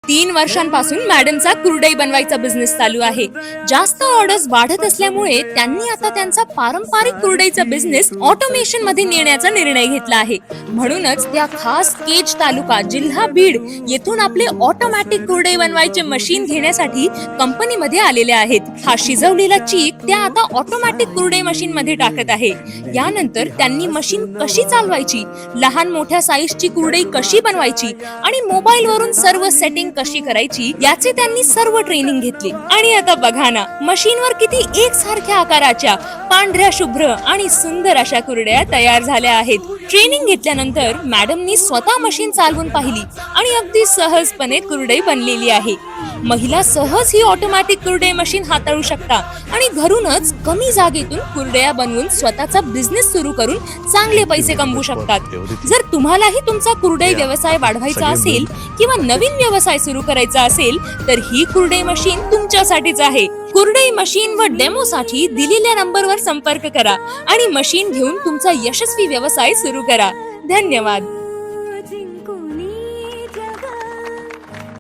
3 वर्षांपासून मॅडमचा कुरडई बनवायचा बिझनेस चालू आहे. जास्त ऑर्डर्स वाढत असल्यामुळे त्यांनी आता त्यांचा पारंपरिक कुरडईचा बिझनेस ऑटोमेशन मध्ये नेण्याचा निर्णय घेतला आहे. म्हणूनच त्या खास केज तालुका जिल्हा बीड येथून आपले ऑटोमॅटिक कुरडई बनवायचे मशीन घेण्यासाठी कंपनीमध्ये आलेले आहेत. हा शिजवलेला चीक त्या आता ऑटोमॅटिक कुरडई मशीन मध्ये टाकत आहे. यानंतर त्यांनी मशीन कशी चालवायची, लहान मोठ्या साईजची कुरडई कशी बनवायची आणि मोबाईल वरून सर्व सेटिंग कशी करायची याचे त्यांनी सर्व ट्रेनिंग घेतले. आणि आता बघा ना, मशीनवर किती एकसारख्या आकाराच्या पांढऱ्या शुभ्र आणि सुंदर अशा कुरड्या तयार झाल्या आहेत. ट्रेनिंग घेतल्यानंतर मॅडमनी स्वतः मशीन चालवून पाहिली आणि अगदी सहजपणे कुरडई बनलेली आहे. महिला सहज ही ऑटोमॅटिक कुरडई मशीन हाताळू शकता आणि घरूनच कमी जागेतून कुरडया बनवून स्वतःचा बिझनेस सुरू करून चांगले पैसे कमवू शकतात. जर तुम्हालाही तुमचा कुरडई व्यवसाय वाढवायचा असेल किंवा नवीन व्यवसाय सुरू करायचा असेल तर ही कुरडई मशीन तुमच्यासाठीच आहे. कुरडई मशीन व डेमो साठी दिलेल्या नंबरवर संपर्क करा आणि मशीन घेऊन तुमचा यशस्वी व्यवसाय सुरू करा. धन्यवाद.